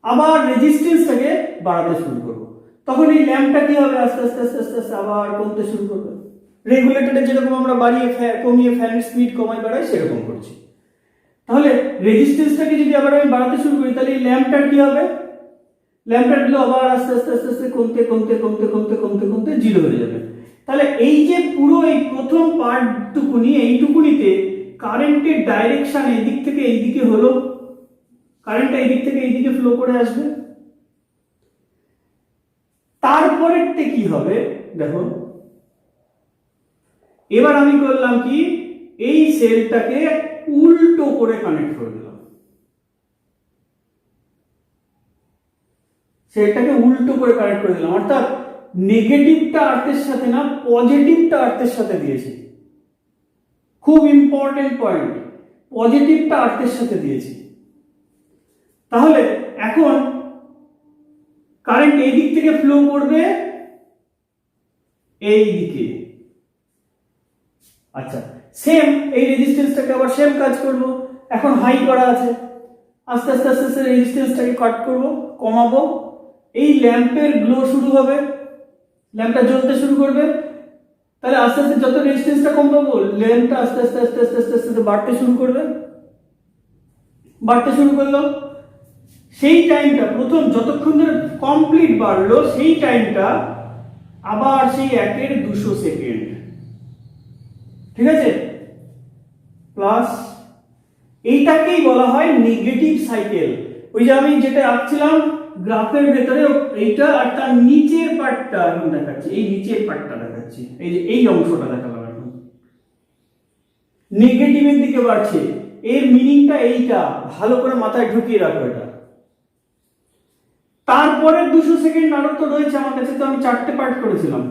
আবার রেজিস্ট্যান্সটাকে বাড়াতে শুরু করব। তখন এই ল্যাম্পটা কি হবে, আস্তে আস্তে আস্তে আস্তে আস্তে আবার কমতে শুরু করবে। রেগুলেটরে যেরকম আমরা বাড়িয়ে কমিয়ে ফ্যানের স্পিড কমাই বাড়াই সেরকম করছি। তাহলে রেজিস্ট্যান্সটাকে যদি আবার আমি বাড়াতে শুরু করি, তাহলে এই ল্যাম্পটার কি হবে? ল্যাম্পটার গুলো আবার আস্তে আস্তে আস্তে আস্তে কমতে কমতে কমতে কমতে কমতে কমতে জিরো হয়ে যাবে। তাহলে এই যে পুরো এই প্রথম পার্টটুকুনি, এইটুকুনিতে কারেন্টের ডাইরেকশন এদিক থেকে এইদিকে হলো, কারেন্টটা এইদিক থেকে এইদিকে ফ্লো করে আসবে। তারপরেরটা কি হবে দেখো, এবার আমি করলাম কি, এই সেলটাকে উল্টো করে কানেক্ট করে দিলাম, সেলটাকে উল্টো করে কানেক্ট করে দিলাম, অর্থাৎ নেগেটিভটা আর্থের সাথে না, পজিটিভটা আর্থের সাথে দিয়েছি। খুব ইম্পর্টেন্ট পয়েন্ট, পজিটিভটা আর্থের সাথে দিয়েছি। তাহলে এখন কারেন্ট এই দিক থেকে ফ্লো করবে এই দিকে। আচ্ছা, সেম এই রেজিস্ট্যান্সটাকে আবার সেম কাজ করব। এখন হাই করা আছে, আস্তে আস্তে আস্তে আস্তে রেজিস্ট্যান্সটাকে কাট করব, কমাবো। এই ল্যাম্পের গ্লো শুরু হবে, ল্যাম্পটা জ্বলতে শুরু করবে। তাহলে আস্তে আস্তে যত রেজিস্ট্যান্সটা কমাবো, ল্যাম্পটা আস্তে আস্তে আস্তে আস্তে আস্তে আস্তে বাড়তে শুরু করবে, বাড়তে শুরু করলো। সেই টাইমটা প্রথম যতক্ষণ ধরে কমপ্লিট বাড়লো, সেই টাইমটা আবার সেই 1/200 সেকেন্ড, ঠিক আছে, প্লাস এইটাকেই বলা হয় নেগেটিভ সাইকেল। ওই যে আমি যেটা আঁকছিলাম গ্রাফের ভেতরে এইটা, আর তার নিচের পার্টটা এখন দেখাচ্ছি, এই নিচের পার্টটা দেখাচ্ছি, এই যে এই অংশটা দেখালাম এখন। নেগেটিভের দিকে বাড়ছে, এর মিনিংটা এইটা, ভালো করে মাথায় ঢুকিয়ে রাখো এটা। তারপরে 200 সেকেন্ড আরো তো রয়েছে আমার কাছে, তো আমি 4টে পার্ট করেছিলাম।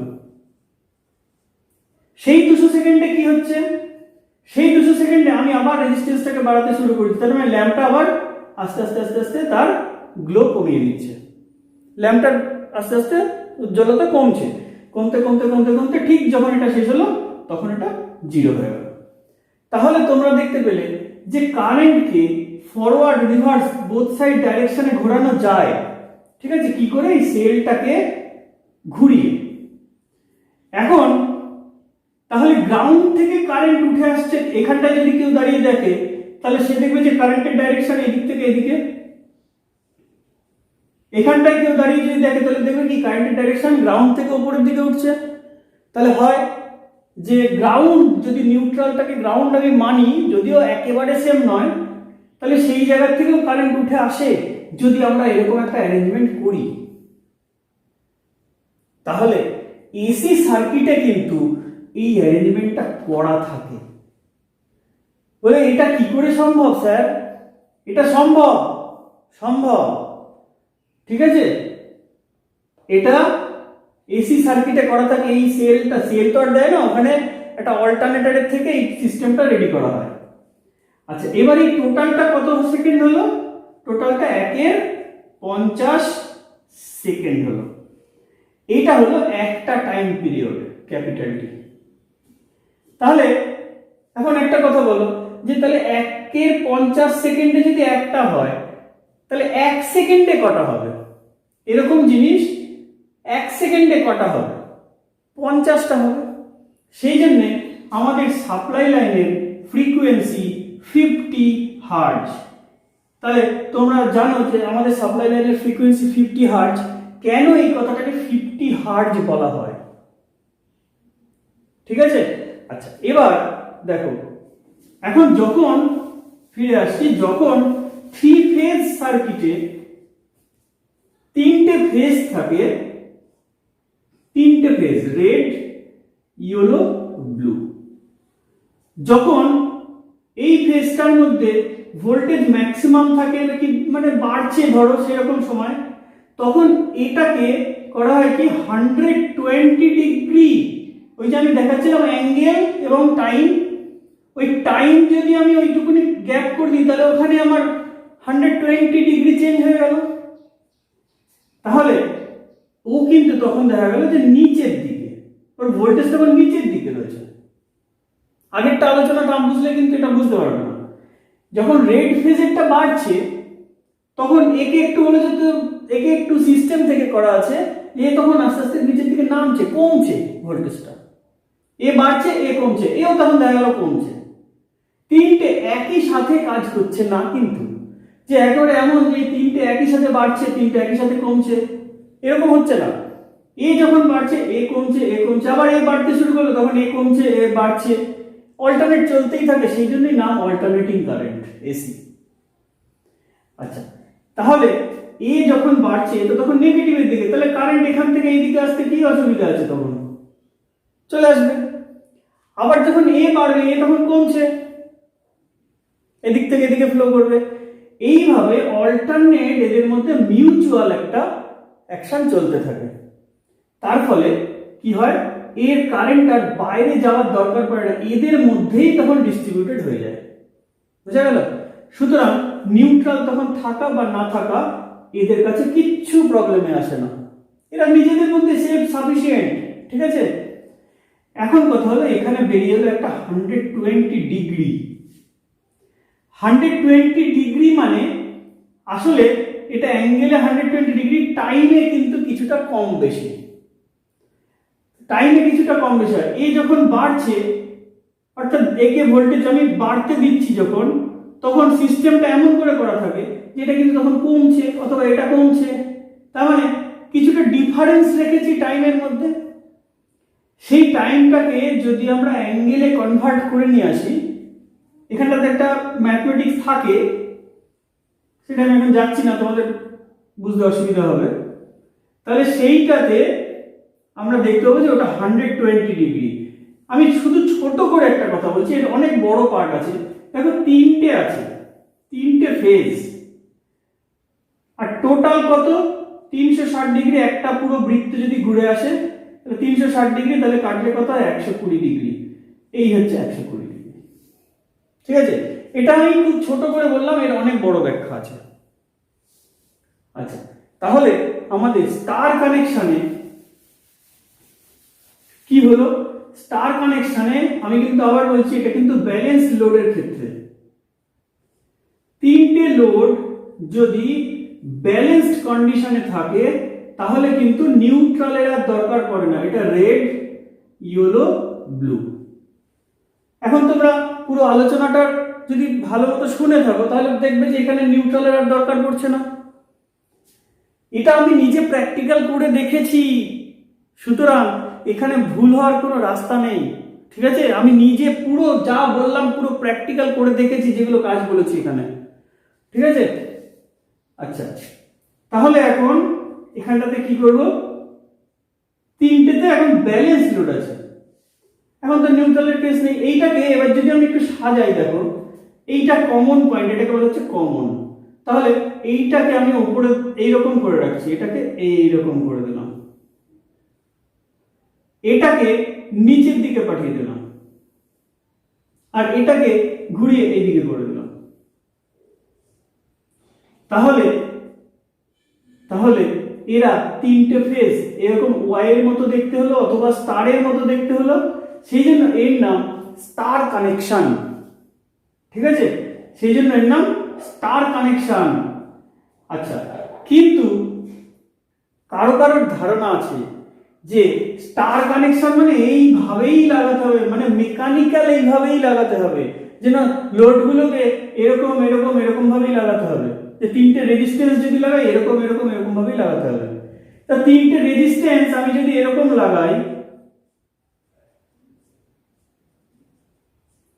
সেই 200 সেকেন্ডে কি হচ্ছে, সেই 200 সেকেন্ডে আমি আবার রেজিস্ট্যান্সটাকে বাড়াতে শুরু করেছি, তার মানে ল্যাম্পটা আবার আস্তে আস্তে আস্তে আস্তে তার গ্লো কমিয়ে দিচ্ছে। ল্যাম্পটার আস্তে আস্তে উজ্জ্বলতা কমছে, কমতে কমতে কমতে কমতে ঠিক যখন এটা শেষ হলো তখন এটা 0 হয়ে গেল। তাহলে তোমরা দেখতে পেলে যে কারেন্টকে ফরওয়ার্ড রিভার্স বোথ সাইড ডাইরেকশনে ঘোরানো যায়। ঠিক আছে, কি করে? এই সেলটাকে ঘুরিয়ে। এখন তাহলে গ্রাউন্ড থেকে কারেন্ট উঠে আসছে, এখানটায় যদি কেউ দাঁড়িয়ে দেখে তাহলে সে দেখবে যে কারেন্টের ডাইরেকশন এদিক থেকে এদিকে। এখানটায় কেউ দাঁড়িয়ে যদি দেখে তাহলে দেখবে কি কারেন্টের ডাইরেকশন গ্রাউন্ড থেকে উপরের দিকে উঠছে। তাহলে হয় যে গ্রাউন্ড, যদি নিউট্রালটাকে গ্রাউন্ড আমি মানি, যদিও একেবারে সেম নয়, তাহলে সেই জায়গা থেকেও কারেন্ট উঠে আসে যদি আমরা এরকম একটা অ্যারেঞ্জমেন্ট করি। তাহলে এসি সার্কিটে কিন্তু এই অ্যারেঞ্জমেন্টটা করা থাকে। বলে এটা কি করে সম্ভব স্যার? এটা সম্ভব, সম্ভব। ঠিক আছে, এটা এসি সার্কিটে করা থাকে। এই সেল তো আর দেয় না, ওখানে একটা অল্টারনেটরের থেকে এই সিস্টেমটা রেডি করা হয়। আচ্ছা, এবার এই টোটালটা কত সেকেন্ড হলো? টোটালটা 1/50 সেকেন্ড হলো। এটা হলো একটা টাইম পিরিয়ড, ক্যাপিটাল টি। তাহলে এখন একটা কথা বলো, যে তাহলে 1/50 সেকেন্ডে যদি একটা হয় তাহলে 1 সেকেন্ডে কটা হবে? এরকম জিনিস 1 সেকেন্ডে কটা হবে? 50টা হবে। সেই জন্যে আমাদের সাপ্লাই লাইনের ফ্রিকোয়েন্সি 50 হার্জ। তাহলে তোমরা জানো যে আমাদের সাপ্লাই লাইনের ফ্রিকোয়েন্সি 50 হার্জ। কেন এই কথাটাকে 50 হার্জ বলা হয়? ঠিক আছে, আচ্ছা এবার দেখো, এখন যখন ফিরে আসছি, যখন 3 ফেজ সার্কিটে 3টে ফেজ থাকে, 3টে ফেজ রেড, ইয়েলো, ব্লু, যখন এই ফেজটার মধ্যে ভোল্টেজ ম্যাক্সিমাম থাকে নাকি মানে বাড়ছে ধরো সেরকম সময়, তখন এটাকে করা হয় কি 120 ডিগ্রি। ওই যে আমি দেখাচ্ছিলাম অ্যাঙ্গেল এবং টাইম, ওই টাইম যদি আমি ওইটুকুনি গ্যাপ করে দিই তাহলে ওখানে আমার 120 ডিগ্রি চেঞ্জ হয়ে গেল। তাহলে ও কিন্তু তখন দেখা গেল যে নিচের দিকে, ওর ভোল্টেজ তখন নিচের দিকে রয়েছে। আগেরটা আলোচনা না বুঝলে কিন্তু এটা বুঝতে পারবে না। যখন রেড ফেজেরটা বাড়ছে তখন একে একটু হলে যেহেতু একে একটু সিস্টেম থেকে করা আছে, এ তখন আস্তে আস্তে নিচের দিকে নামছে, কমছে ভোল্টেজটা। এ বাড়ছে, এ কমছে, এও তখন দেখা গেল কমছে। 3টে একই সাথে কাজ করছে না কিন্তু, যে একেবারে এমন যে 3টে একই সাথে বাড়ছে, 3টে একই সাথে কমছে, এরকম হচ্ছে না। এ যখন বাড়ছে এ কমছে, এ কমছে, আবার এ বাড়তে শুরু করলো তখন এ কমছে, এ বাড়ছে, অল্টারনেট চলতেই থাকে। সেই জন্যই নাম অল্টারনেটিং কারেন্ট, এসি। আচ্ছা, তাহলে এ যখন বাড়ছে তো তখন নেগেটিভের দিকে, তাহলে কারেন্ট এখান থেকে এইদিকে আসতে কি অসুবিধা আছে? তখন চলে আসবে। আবার যখন এ বাড়বে এ তখন কমছে, এদিক থেকে এদিকে ফ্লো করবে। এইভাবে অল্টারনেট এদের মধ্যে মিউচুয়াল একটা অ্যাকশন চলতে থাকে। তার ফলে কি হয়, এর কারেন্ট আর বাইরে যাওয়ার দরকার পড়ে না, এদের মধ্যেই তখন ডিস্ট্রিবিউটেড হয়ে যায়। বুঝা গেল? সুতরাং নিউট্রাল তখন থাকা বা না থাকা এদের কাছে কিচ্ছু প্রবলেমে আসে না, এরা নিজেদের মধ্যে সেফ সাফিসিয়েন্ট। ঠিক আছে, এখন কথা হলো এখানে বেরিয়ে এলো একটা 120 ডিগ্রি। 120 ডিগ্রি মানে আসলে এটা অ্যাঙ্গেলে 120 ডিগ্রি, টাইমে কিন্তু কিছুটা কম বেশি, টাইমে কিছুটা কম বেশি হয়। এই যখন বাড়ছে অর্থাৎ একে ভোল্টেজ আমি বাড়তে দিচ্ছি যখন, তখন সিস্টেমটা এমন করে করা থাকে যেটা কিন্তু তখন কমছে অথবা এটা কমছে। তার মানে কিছুটা ডিফারেন্স রেখেছি টাইমের মধ্যে। সেই টাইমটাকে যদি আমরা অ্যাঙ্গেলে কনভার্ট করে নিয়ে আসি, এখানটাতে একটা ম্যাথমেটিক্স থাকে, সেটা আমি এখন যাচ্ছি না, তোমাদের বুঝতে অসুবিধা হবে। তাহলে সেইটাতে আমরা দেখতে পাবো যে ওটা 120 ডিগ্রি। আমি শুধু ছোট করে একটা কথা বলছি, এর অনেক বড় পার্ট আছে। দেখো তিনটে আছে, তিনটে ফেজ, আর টোটাল কত 360 ডিগ্রি। একটা পুরো বৃত্ত যদি ঘুরে আসে তাহলে 360 ডিগ্রি, তাহলে কাটলে কত হয় 120 ডিগ্রি। এই হচ্ছে 120 ডিগ্রি। ঠিক আছে, এটা আমি খুব ছোট করে বললাম, এর অনেক বড় ব্যাখ্যা আছে। আচ্ছা, তাহলে আমাদের স্টার কানেকশনে কি হলো? স্টার কানেকশনে আমি কিন্তু আবার বলছি, এটা কিন্তু ব্যালেন্স লোডের ক্ষেত্রে তিনটে লোড যদি ব্যালেন্সড কন্ডিশনে থাকে তাহলে কিন্তু নিউট্রালের আর দরকার পড়ে না। এটা রেড, ইয়েলো, ব্লু। এখন তোমরা পুরো আলোচনাটা যদি ভালো মতো শুনে থাকো তাহলে দেখবে যে এখানে নিউট্রালের আর দরকার পড়ছে না। এটা আমি নিজে প্র্যাকটিক্যাল করে দেখেছি, সুতরাং এখানে ভুল হওয়ার কোনো রাস্তা নেই। ঠিক আছে, আমি নিজে পুরো যা বললাম পুরো প্র্যাকটিক্যাল করে দেখেছি, যেগুলো কাজ বলেছি এখানে। ঠিক আছে, আচ্ছা, তাহলে এখন এখানটাতে কি করব? তিনটেতে এখন ব্যালেন্স লোড আছে, এখন তো নিউট্রালের কেস নেই। এইটাকে এবার যদি আমি একটু সাজাই, দেখো এইটা কমন পয়েন্ট, এটাকে বলা হচ্ছে কমন। তাহলে এইটাকে আমি উপরে এইরকম করে রাখছি, এটাকে এইরকম করে দিলাম, এটাকে নিচের দিকে পাঠিয়ে দিলাম, আর এটাকে ঘুরিয়ে এইদিকে করে দিলাম। তাহলে তাহলে এরা তিনটে ফেজ এরকম ওয়াইয়ের মতো দেখতে হলো অথবা স্টারের মতো দেখতে হলো, সেই জন্য এর নাম স্টার কানেকশন। ঠিক আছে, সেই জন্য এর নাম স্টার কানেকশন। আচ্ছা, কিন্তু কারো কারোর ধারণা আছে যে স্টার কানেকশন মানে এইভাবেই লাগাতে হবে, মানে মেকানিক্যাল এইভাবেই লাগাতে হবে, যে না লোডগুলোকে এরকম এরকম এরকম ভাবেই লাগাতে হবে, যে তিনটে রেজিস্ট্যান্স যদি লাগাই এরকম এরকম এরকম ভাবেই লাগাতে হবে। তা তিনটে রেজিস্ট্যান্স আমি যদি এরকম লাগাই,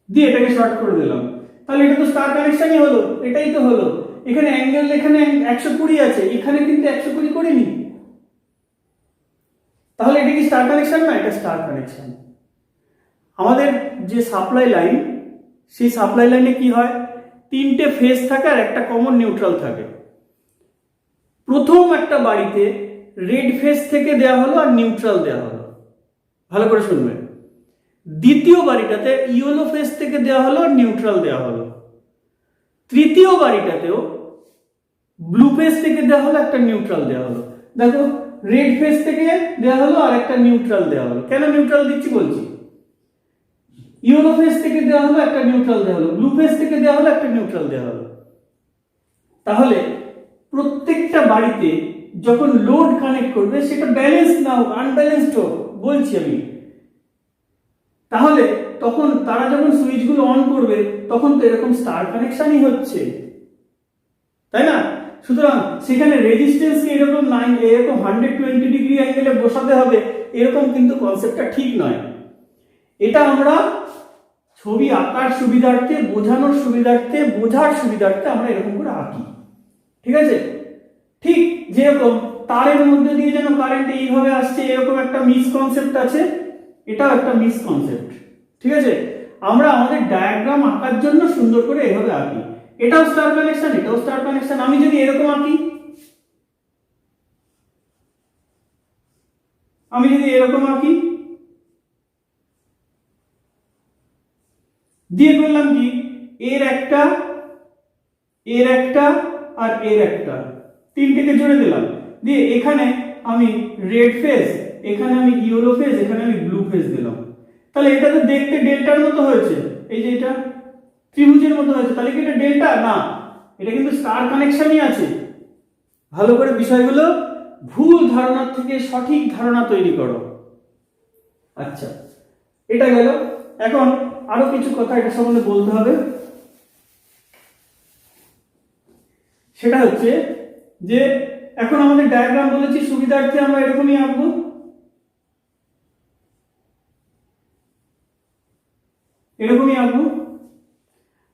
দিয়ে এটাকে শর্ট করে দিলাম, তাহলে এটা তো স্টার কানেকশনই হলো। এটাই তো হলো, এখানে অ্যাঙ্গেল এখানে 120 আছে, এখানে কিন্তু 120 করিনি, তাহলে এটা কি স্টার কানেকশন না? এটা স্টার কানেকশন। আমাদের যে সাপ্লাই লাইন, সেই সাপ্লাই লাইনে কি হয়? তিনটে ফেজ থাকে আর একটা কমন নিউট্রাল থাকে। প্রথম একটা বাড়িতে রেড ফেজ থেকে দেয়া হলো আর নিউট্রাল দেয়া হলো, ভালো করে শুনবেন। দ্বিতীয় বাড়িটাতে ইয়েলো ফেজ থেকে দেওয়া হলো আর নিউট্রাল দেওয়া হলো। তৃতীয় বাড়িটাতেও ব্লু ফেজ থেকে দেওয়া হলো, একটা নিউট্রাল দেওয়া হলো। দেখো রেড ফেজ থেকে দেওয়া হলো আর একটা নিউট্রাল দেওয়া হলো। কেন নিউট্রাল দিচ্ছি বলছি, ইয়েলো ফেজ থেকে দেওয়া হলো, একটা নিউট্রাল দেওয়া হলো, ব্লু ফেজ থেকে দেওয়া হলো, একটা নিউট্রাল দেওয়া হলো। তাহলে প্রত্যেকটা বাড়িতে যখন লোড কানেক্ট করবে সেটা ব্যালেন্স না হোক, আনব্যালেন্সড হোক বলছি আমি, তাহলে তখন তারা যখন সুইচগুলো অন করবে তখন তো এরকম স্টার কানেকশনই হচ্ছে, তাই না? সুতরাং সেখানে রেজিস্ট্যান্সকে এরকম এরকম 120 ডিগ্রি অ্যাঙ্গেলে বসাতে হবে, এরকম কিন্তু কনসেপ্টটা ঠিক নয়। এটা আমরা ছবি আঁকার সুবিধার্থে, বোঝানোর সুবিধার্থে, বোঝার সুবিধার্থে আমরা এরকম করে আঁকি। ঠিক আছে, ঠিক যেরকম তারের মধ্যে দিয়ে যেন কারেন্ট এইভাবে আসছে, এরকম একটা মিসকনসেপ্ট আছে, এটাও একটা মিসকনসেপ্ট। ঠিক আছে, আমরা আমাদের ডায়াগ্রাম আঁকার জন্য সুন্দর করে এভাবে আঁকি। এটাও স্টার কানেকশন, এটাও স্টার কানেকশন। আমি যদি এরকম আঁকি, আমি যদি এরকম আঁকি, দিয়ে করলাম কি, এর একটা, এর একটা আর এর একটা, তিনটেকে জুড়ে দিলাম, দিয়ে এখানে আমি রেড ফেজ, এখানে আমি ইয়েলো ফেজ, এখানে আমি ব্লু ফেজ দিলাম। তাহলে এটা তো দেখতে ডেল্টার মতো হয়েছে, এই যে এটা ত্রিভুজের মতো হয়েছে, তাহলে কি এটা ডেল্টা না? এটা কিন্তু স্টার কানেকশনই আছে। ভালো করে বিষয়গুলো ভুল ধারণার থেকে সঠিক ধারণা তৈরি করো। আচ্ছা, এটা গেল। এখন আরো কিছু কথা এটা সম্বন্ধে বলতে হবে, সেটা হচ্ছে যে এখন আমাদের ডায়াগ্রাম বলেছি সুবিধার্থে আমরা এরকমই আঁকবো। এরকমই আঁকবো।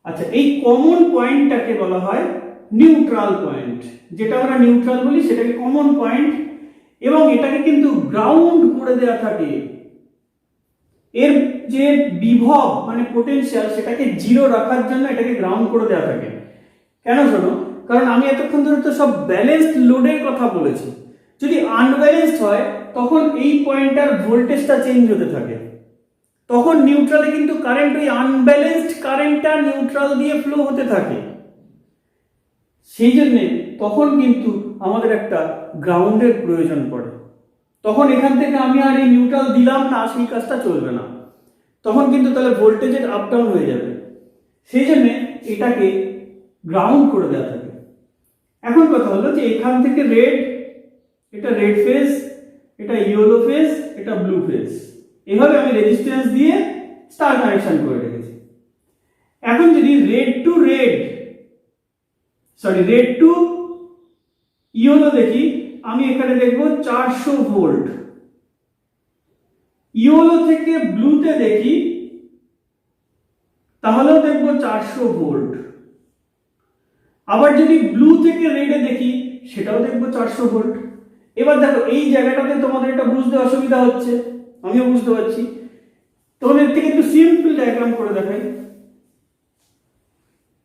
আচ্ছা, এই কমন পয়েন্টটাকে বলা হয় নিউট্রাল পয়েন্ট, যেটা আমরা নিউট্রাল বলি সেটাকে কমন পয়েন্ট, এবং এটাকে কিন্তু গ্রাউন্ড করে দেওয়া থাকে। এর যে বিভব মানে পোটেনশিয়াল সেটাকে জিরো রাখার জন্য এটাকে গ্রাউন্ড করে দেওয়া থাকে। কেন শোনো, কারণ আমি এতক্ষণ ধরে তো সব ব্যালেন্সড লোডের কথা বলেছি। যদি আনব্যালেন্সড হয় তখন এই পয়েন্টটার ভোল্টেজটা চেঞ্জ হতে থাকে, তখন নিউট্রালে কিন্তু কারেন্ট ওই আনব্যালেন্সড কারেন্টটা নিউট্রাল দিয়ে ফ্লো হতে থাকে। সেই জন্যে তখন কিন্তু আমাদের একটা গ্রাউন্ডের প্রয়োজন পড়ে। তখন এখান থেকে আমি আর এই নিউট্রাল দিলাম না, সেই কাজটা চলবে না, তখন কিন্তু তাহলে ভোল্টেজের আপ ডাউন হয়ে যাবে। সেই জন্যে এটাকে গ্রাউন্ড করে দেওয়া থাকে। এখন কথা হলো যে এখান থেকে রেড, এটা রেড ফেজ, এটা ইয়েলো ফেজ, এটা ব্লু ফেজ, এভাবে আমি রেজিস্ট্যান্স দিয়ে স্টার কানেকশন করে রেখেছি। এখন যদি রেড টু ইয়েলো দেখি, আমি এখানে দেখবো 400 ভোল্ট। ইয়েলো থেকে ব্লুতে দেখি তাহলেও দেখবো 400 ভোল্ট। আবার যদি ব্লু থেকে রেডে দেখি সেটাও দেখবো 400 ভোল্ট। এবার দেখো এই জায়গাটাতে তোমাদের এটা বুঝতে অসুবিধা হচ্ছে, আমিও বুঝতে পারছি। তোমাদের থেকে একটু সিম্পল ডায়াগ্রাম করে দেখাই।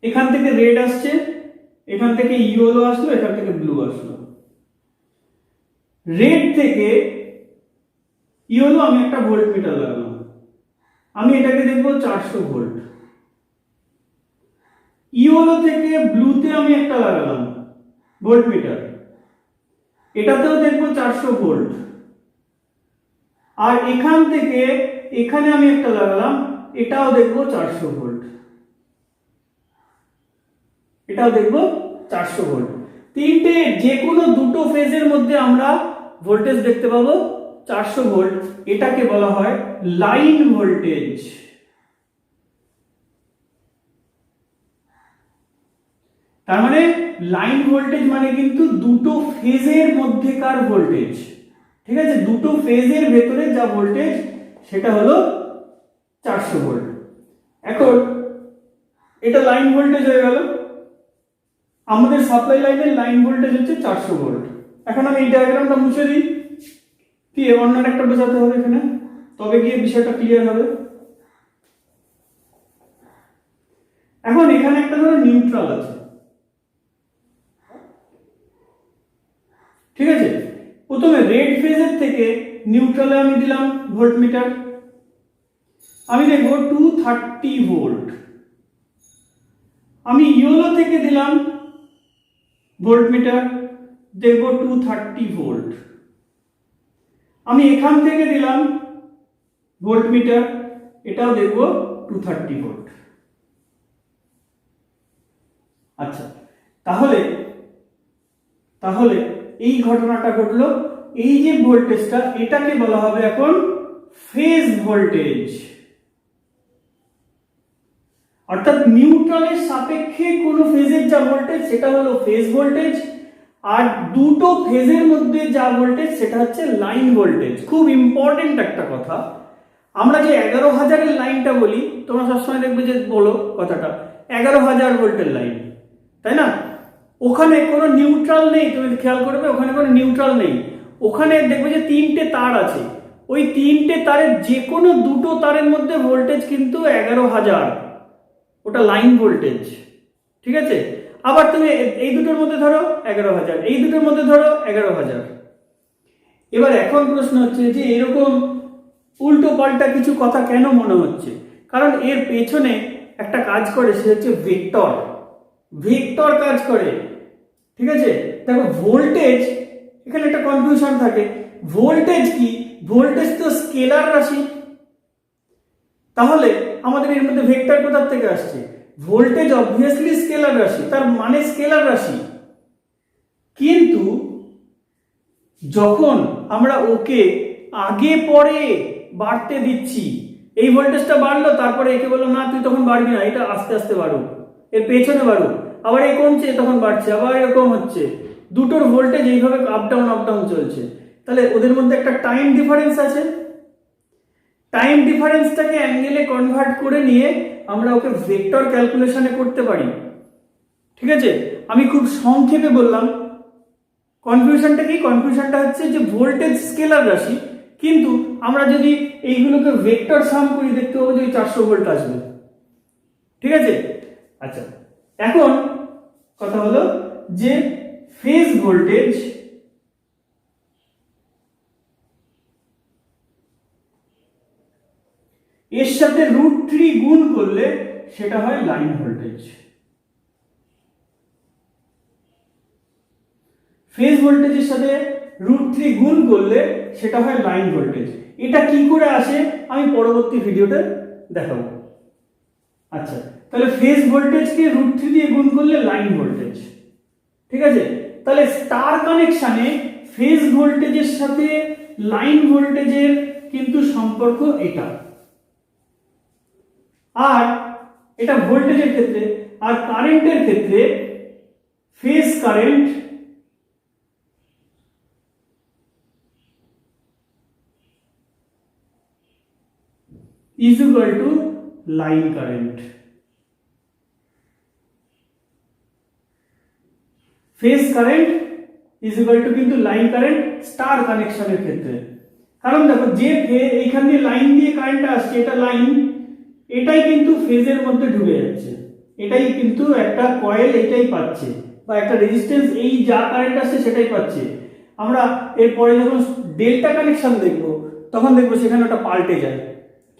এখান থেকে রেড আসছে, এখান থেকে ইয়েলো আসলো, এখান থেকে ব্লু আসলো। রেড থেকে ইয়েলো আমি একটা ভোল্ট মিটার লাগালাম, আমি এটাকে দেখবো 400 ভোল্ট। ইয়েলো থেকে ব্লুতে আমি একটা লাগালাম ভোল্ট মিটার, এটাতেও দেখবো 400 ভোল্ট। আর এখান থেকে এখানে আমি একটা লাগালাম, এটাও দেখবো 400 ভোল্ট, এটাও দেখবো 400 ভোল্ট। তিনটে যে কোনো দুটো ফেজের মধ্যে আমরা ভোল্টেজ দেখতে পাবো 400 ভোল্ট। এটাকে বলা হয় লাইন ভোল্টেজ। তার মানে লাইন ভোল্টেজ মানে কিন্তু দুটো ফেজের মধ্যেকার ভোল্টেজ, ঠিক আছে? দুটো ফেজের ভেতরে যা ভোল্টেজ সেটা হলো 400 ভোল্ট। এখন এটা লাইন ভোল্টেজ হয়ে গেল, আমাদের সাপ্লাই লাইনের লাইন ভোল্টেজ হচ্ছে 400 ভোল্ট। এখন আমি এই ডায়াগ্রামটা মুছে দিই, কি অন্য একটা বোঝাতে হবে এখানে, তবে গিয়ে বিষয়টা ক্লিয়ার হবে। এখন এখানে একটা ধরো নিউট্রাল আছে, ঠিক আছে? প্রথমে রেড ফেজের থেকে নিউট্রালে আমি দিলাম ভোল্ট মিটার, আমি দেখব 230 ভোল্ট। আমি ইয়েলো থেকে দিলাম ভোল্ট মিটার, দেখব 230 ভোল্ট। আমি এখান থেকে দিলাম ভোল্ট মিটার, এটাও দেখব 230 ভোল্ট। আচ্ছা, তাহলে এই ঘটনাটা ঘটলো। এই যে ভোল্টেজটা, এটাকে বলা হবে এখন ফেজ ভোল্টেজ। অর্থাৎ নিউট্রালের সাপেক্ষে কোন ফেজের যা ভোল্টেজ সেটা হলো ফেজ ভোল্টেজ, আর দুটো ফেজের মধ্যে যা ভোল্টেজ সেটা হচ্ছে লাইন ভোল্টেজ। খুব ইম্পর্টেন্ট একটা কথা, আমরা যে 11,000 লাইনটা বলি, তোমরা সবসময় দেখবে যে বলো কথাটা 11,000 ভোল্টের লাইন, তাই না? ওখানে কোনো নিউট্রাল নেই, তুমি খেয়াল করবে ওখানে কোনো নিউট্রাল নেই। ওখানে দেখবে যে তিনটে তার আছে, ওই তিনটে তারের যে কোনো দুটো তারের মধ্যে ভোল্টেজ কিন্তু 11,000, ওটা লাইন ভোল্টেজ, ঠিক আছে? আবার তুমি এই দুটোর মধ্যে ধরো 11,000, এই দুটোর মধ্যে ধরো 11,000। এবার এখন প্রশ্ন হচ্ছে যে এরকম উল্টো পাল্টা কিছু কথা কেন মনে হচ্ছে? কারণ এর পেছনে একটা কাজ করে, সে হচ্ছে ভেক্টর কাজ করে, ঠিক আছে? দেখো ভোল্টেজ, এখানে একটা কনফিউশন থাকে, ভোল্টেজ কি? ভোল্টেজ তো স্কেলার রাশি, তাহলে আমাদের এর মধ্যে ভেক্টর কোথা থেকে আসছে? ভোল্টেজ অবভিয়াসলি স্কেলার রাশি, তার মানে স্কেলার রাশি। কিন্তু যখন আমরা ওকে আগে পরে বাড়তে দিচ্ছি, এই ভোল্টেজটা বাড়লো, তারপরে একে বললাম না তুই তখন বাড়বি না, এটা আস্তে আস্তে বাড়ুক, এর পেছনে বাড়ুক, আবার এই কমছে তখন বাড়ছে, আবার এরকম হচ্ছে, দুটোর ভোল্টেজ এইভাবে আপ ডাউন চলছে। তাহলে ওদের মধ্যে একটা টাইম ডিফারেন্স আছে, টাইম ডিফারেন্সটাকে অ্যাঙ্গেলে কনভার্ট করে নিয়ে আমরা ওকে ভেক্টর ক্যালকুলেশনে করতে পারি, ঠিক আছে? আমি খুব সংক্ষেপে বললাম। কনফিউশনটা কি? কনফিউশনটা হচ্ছে যে ভোল্টেজ স্কেলার রাশি, কিন্তু আমরা যদি এইগুলোকে ভেক্টর সাম করি দেখতে পাবো যে 400 ভোল্ট আসবে। ঠিক আছে? আচ্ছা, এখন কথা হলো যে ফেজ ভোল্টেজ এর সাথে √3 গুণ করলে সেটা হয় লাইন ভোল্টেজ। ফেজ ভোল্টেজের সাথে √3 গুণ করলে সেটা হয় লাইন ভোল্টেজ। এটা কি করে আসে আমি পরবর্তী ভিডিওতে দেখাবো। আচ্ছা, তাহলে ফেজ ভোল্টেজকে √3 দিয়ে গুণ করলে লাইন ভোল্টেজ। ঠিক আছে? তাহলে স্টার কানেকশনে ফেজ ভোল্টেজের সাথে লাইন ভোল্টেজের কিন্তু সম্পর্ক এটা, আর এটা ভোল্টেজের ক্ষেত্রে। আর কারেন্টের ক্ষেত্রে phase current is equal to line current. Phase current is equal to কিন্তু লাইন কারেন্ট স্টার কানেকশনের ক্ষেত্রে। কারণ দেখো, যে এইখান দিয়ে লাইন দিয়ে কারেন্ট আসছে, এটা লাইন, এটাই কিন্তু ফেজের মধ্যে ঢুকে যাচ্ছে, এটাই কিন্তু একটা কয়েল এটাই পাচ্ছে, বা একটা রেজিস্ট্যান্স এই যা কারেন্ট আসছে সেটাই পাচ্ছে। আমরা এরপরে যখন ডেল্টা কানেকশন দেখবো তখন দেখবো সেখানে ওটা পাল্টে যায়।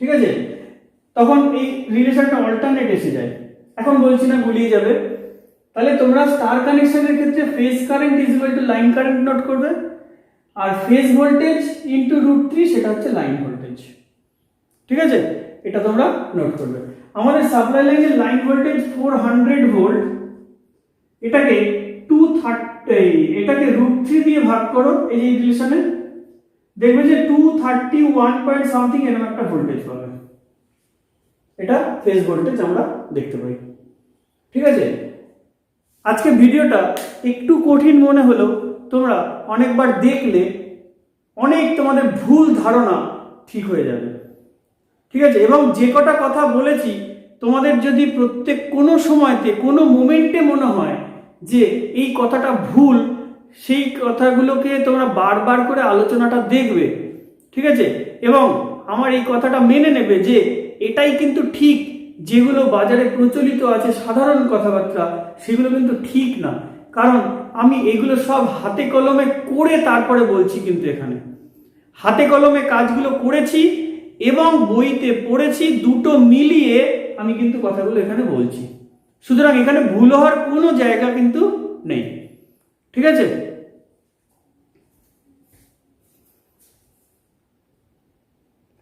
ঠিক আছে? তখন এই রিলেশনটা অল্টারনেট এসে যায়। এখন বলছি না, গুলিয়ে যাবে। তাহলে তোমরা স্টার কানেকশনের ক্ষেত্রে phase current is equal to line current note করবে, আর ফেজ ভোল্টেজ ইনটু √3 সেটা হচ্ছে লাইন ভোল্টেজ। ঠিক আছে? এটা তোমরা নোট করবে। আমাদের সাপ্লাই লাইনের লাইন ভোল্টেজ 400 ভোল্ট, এটাকে 230 √3 দিয়ে ভাগ করো এই যে রিলেশনে, দেখবে যে 231 পয়েন্ট সামথিং এরকম একটা ভোল্টেজ পাবে। এটা ফেজ ভোল্টেজ আমরা দেখতে পাই। ঠিক আছে? আজকে ভিডিওটা একটু কঠিন মনে হলো, তোমরা অনেকবার দেখলে অনেক তোমাদের ভুল ধারণা ঠিক হয়ে যাবে। ঠিক আছে? এবং যে কটা কথা বলেছি তোমাদের যদি প্রত্যেক কোনো সময়তে কোনো মোমেন্টে মনে হয় যে এই কথাটা ভুল, সেই কথাগুলোকে তোমরা বারবার করে আলোচনাটা দেখবে। ঠিক আছে? এবং আমার এই কথাটা মেনে নেবে যে এটাই কিন্তু ঠিক, যেগুলো বাজারে প্রচলিত আছে সাধারণ কথাবার্তা সেগুলো কিন্তু ঠিক না। কারণ আমি এগুলো সব হাতে কলমে করে তারপরে বলছি, কিন্তু এখানে হাতে কলমে কাজগুলো করেছি এবং বইতে পড়েছি, দুটো মিলিয়ে আমি কিন্তু কথাগুলো এখানে বলছি। সুতরাং এখানে ভুল হওয়ার কোনো জায়গা কিন্তু নেই। ঠিক আছে?